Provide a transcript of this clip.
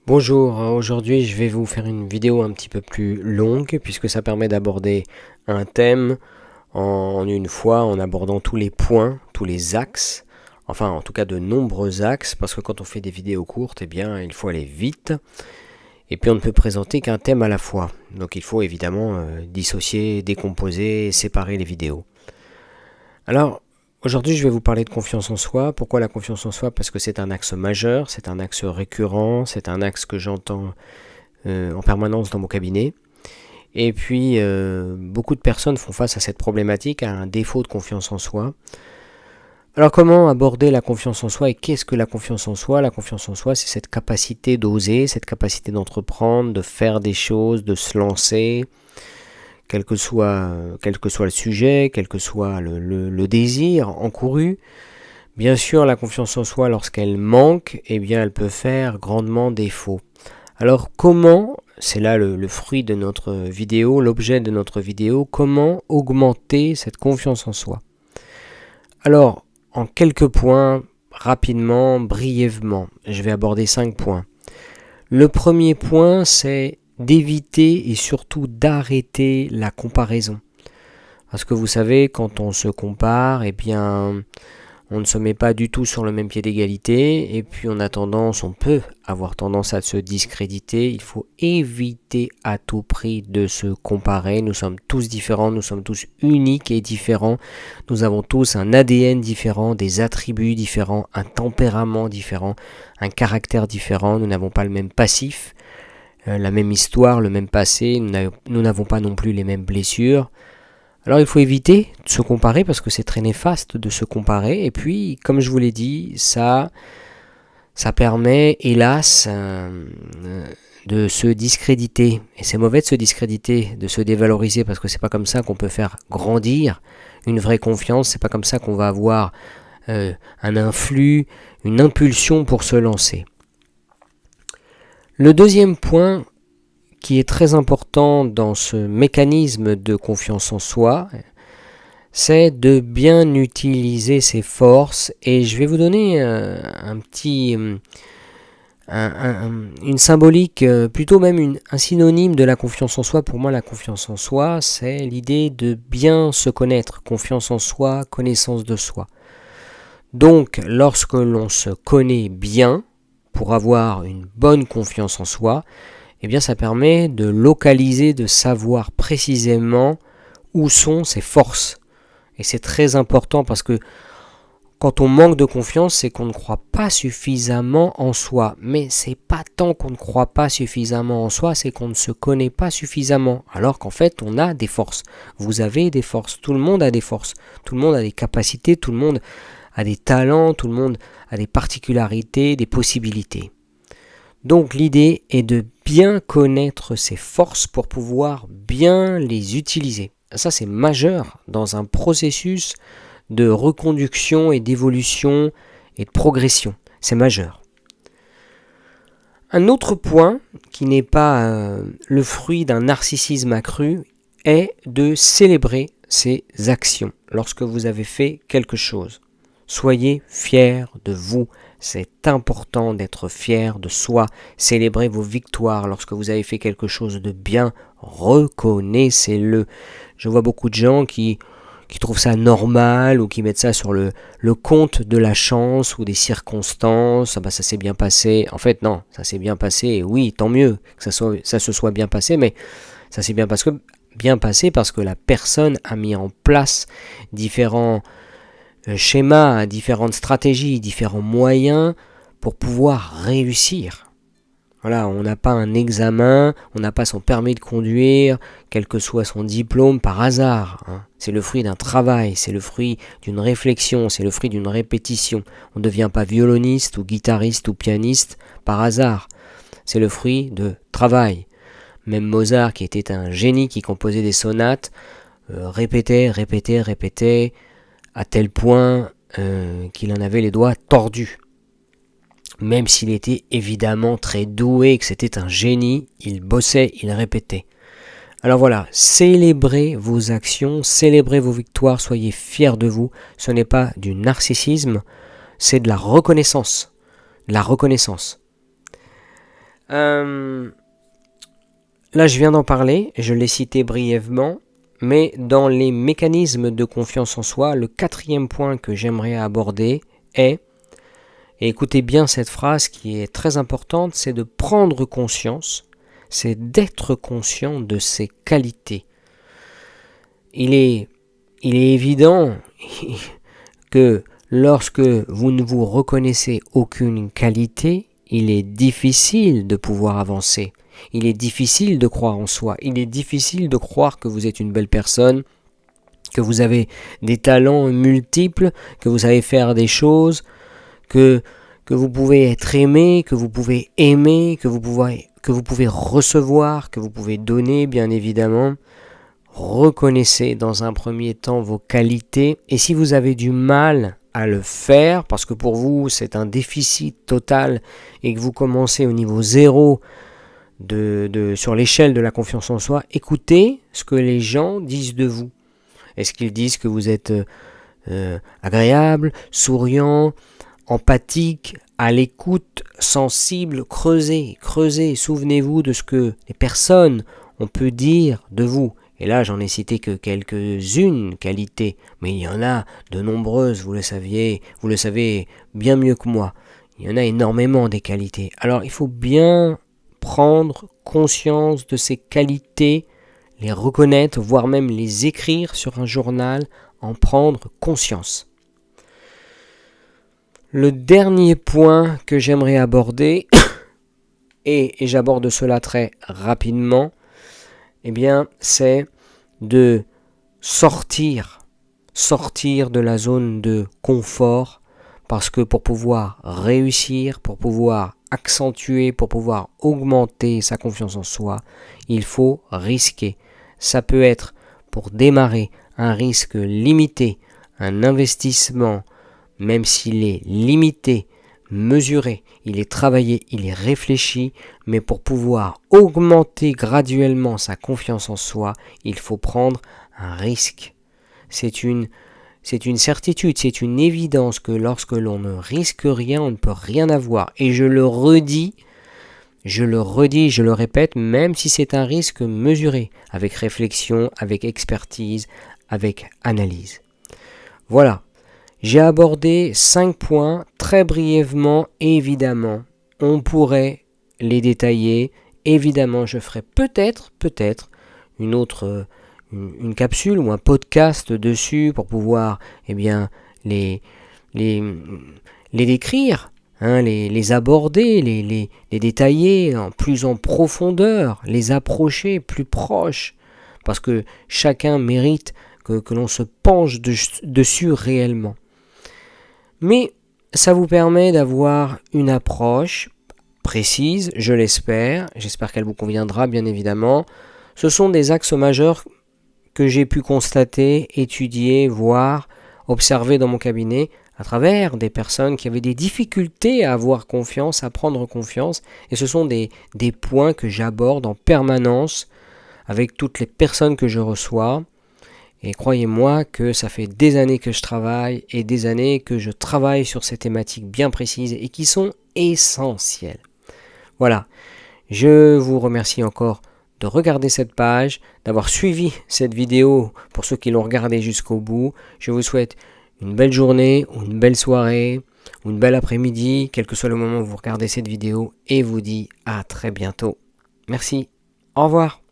Bonjour, aujourd'hui je vais vous faire une vidéo un petit peu plus longue puisque ça permet d'aborder un thème en une fois en abordant tous les points, tous les axes, enfin en tout cas de nombreux axes parce que quand on fait des vidéos courtes, eh bien il faut aller vite et puis on ne peut présenter qu'un thème à la fois. Donc il faut évidemment dissocier, décomposer, séparer les vidéos. Alors aujourd'hui je vais vous parler de confiance en soi. Pourquoi la confiance en soi? Parce que c'est un axe majeur, c'est un axe récurrent, c'est un axe que j'entends en permanence dans mon cabinet. Et puis beaucoup de personnes font face à cette problématique, à un défaut de confiance en soi. Alors comment aborder la confiance en soi et qu'est-ce que la confiance en soi? La confiance en soi, c'est cette capacité d'oser, cette capacité d'entreprendre, de faire des choses, de se lancer, quel que soit le sujet, quel que soit le désir encouru. Bien sûr, la confiance en soi, lorsqu'elle manque, eh bien, elle peut faire grandement défaut. Alors, comment, c'est là le fruit de notre vidéo, l'objet de notre vidéo, comment augmenter cette confiance en soi? Alors, en quelques points, rapidement, brièvement, je vais aborder 5 points. Le premier point, c'est d'éviter et surtout d'arrêter la comparaison. Parce que vous savez, quand on se compare, eh bien, on ne se met pas du tout sur le même pied d'égalité et puis on peut avoir tendance à se discréditer. Il faut éviter à tout prix de se comparer. Nous sommes tous différents, nous sommes tous uniques et différents. Nous avons tous un ADN différent, des attributs différents, un tempérament différent, un caractère différent. Nous n'avons pas le même passif, la même histoire, le même passé. Nous n'avons pas non plus les mêmes blessures. Alors il faut éviter de se comparer parce que c'est très néfaste de se comparer. Et puis, comme je vous l'ai dit, ça permet, hélas, de se discréditer. Et c'est mauvais de se discréditer, de se dévaloriser parce que c'est pas comme ça qu'on peut faire grandir une vraie confiance. C'est pas comme ça qu'on va avoir un influx, une impulsion pour se lancer. Le deuxième point qui est très important dans ce mécanisme de confiance en soi, c'est de bien utiliser ses forces. Et je vais vous donner une symbolique, plutôt même un synonyme de la confiance en soi. Pour moi, la confiance en soi, c'est l'idée de bien se connaître. Confiance en soi, connaissance de soi. Donc, lorsque l'on se connaît bien, pour avoir une bonne confiance en soi, eh bien ça permet de localiser, de savoir précisément où sont ses forces. Et c'est très important parce que quand on manque de confiance, c'est qu'on ne croit pas suffisamment en soi. Mais c'est pas tant qu'on ne croit pas suffisamment en soi, c'est qu'on ne se connaît pas suffisamment. Alors qu'en fait, on a des forces. Vous avez des forces. Tout le monde a des forces. Tout le monde a des capacités. Tout le monde a des talents. Tout le monde a des particularités, des possibilités. Donc l'idée est de bien connaître ses forces pour pouvoir bien les utiliser. Ça c'est majeur dans un processus de reconduction et d'évolution et de progression. C'est majeur. Un autre point qui n'est pas le fruit d'un narcissisme accru est de célébrer ses actions lorsque vous avez fait quelque chose. Soyez fiers de vous. C'est important d'être fier de soi. Célébrez vos victoires lorsque vous avez fait quelque chose de bien. Reconnaissez-le. Je vois beaucoup de gens qui trouvent ça normal ou qui mettent ça sur le compte de la chance ou des circonstances. Ah bah ça s'est bien passé. En fait, non, ça s'est bien passé. Et oui, tant mieux que ça se soit bien passé, mais ça s'est bien passé parce que la personne a mis en place différents schémas, différentes stratégies, différents moyens pour pouvoir réussir. Voilà, on n'a pas un examen, on n'a pas son permis de conduire, quel que soit son diplôme, par hasard. C'est le fruit d'un travail, c'est le fruit d'une réflexion, c'est le fruit d'une répétition. On ne devient pas violoniste ou guitariste ou pianiste par hasard. C'est le fruit de travail. Même Mozart, qui était un génie, qui composait des sonates, répétait, à tel point qu'il en avait les doigts tordus. Même s'il était évidemment très doué, que c'était un génie, il bossait, il répétait. Alors voilà, célébrez vos actions, célébrez vos victoires, soyez fiers de vous. Ce n'est pas du narcissisme, c'est de la reconnaissance. Là, je viens d'en parler, je l'ai cité brièvement, mais dans les mécanismes de confiance en soi, le 4e point que j'aimerais aborder est, et écoutez bien cette phrase qui est très importante, c'est de prendre conscience, c'est d'être conscient de ses qualités. Il est évident que lorsque vous ne vous reconnaissez aucune qualité, il est difficile de pouvoir avancer. Il est difficile de croire en soi. Il est difficile de croire que vous êtes une belle personne, que vous avez des talents multiples, que vous savez faire des choses, que vous pouvez être aimé, que vous pouvez aimer, que vous pouvez recevoir, que vous pouvez donner, bien évidemment. Reconnaissez dans un premier temps vos qualités. Et si vous avez du mal à le faire, parce que pour vous c'est un déficit total et que vous commencez au niveau 0 sur l'échelle de la confiance en soi, écoutez ce que les gens disent de vous. Est-ce qu'ils disent que vous êtes agréable, souriant, empathique, à l'écoute, sensible? Creusez, souvenez-vous de ce que les personnes ont pu dire de vous. Et là, j'en ai cité que quelques-unes qualités, mais il y en a de nombreuses, vous le savez bien mieux que moi. Il y en a énormément des qualités. Alors, il faut bien prendre conscience de ces qualités, les reconnaître, voire même les écrire sur un journal, en prendre conscience. Le dernier point que j'aimerais aborder, et j'aborde cela très rapidement, eh bien, c'est de sortir de la zone de confort, parce que pour pouvoir réussir, pour pouvoir accentuer, pour pouvoir augmenter sa confiance en soi, il faut risquer. Ça peut être, pour démarrer, un risque limité, un investissement, même s'il est limité, mesuré, il est travaillé, il est réfléchi, mais pour pouvoir augmenter graduellement sa confiance en soi, il faut prendre un risque. C'est une certitude, c'est une évidence que lorsque l'on ne risque rien, on ne peut rien avoir. Et je le redis, je le répète, même si c'est un risque mesuré, avec réflexion, avec expertise, avec analyse. Voilà. J'ai abordé 5 points très brièvement, évidemment. On pourrait les détailler. Évidemment, je ferai peut-être une capsule ou un podcast dessus pour pouvoir les décrire, les aborder, les détailler plus en profondeur, les approcher plus proches, parce que chacun mérite que l'on se penche dessus réellement. Mais ça vous permet d'avoir une approche précise, je l'espère. J'espère qu'elle vous conviendra, bien évidemment. Ce sont des axes majeurs que j'ai pu constater, étudier, voir, observer dans mon cabinet à travers des personnes qui avaient des difficultés à avoir confiance, à prendre confiance. Et ce sont des points que j'aborde en permanence avec toutes les personnes que je reçois. Et croyez-moi que ça fait des années que je travaille et des années que je travaille sur ces thématiques bien précises et qui sont essentielles. Voilà, je vous remercie encore de regarder cette page, d'avoir suivi cette vidéo pour ceux qui l'ont regardée jusqu'au bout. Je vous souhaite une belle journée ou une belle soirée ou une belle après-midi, quel que soit le moment où vous regardez cette vidéo, et vous dis à très bientôt. Merci, au revoir.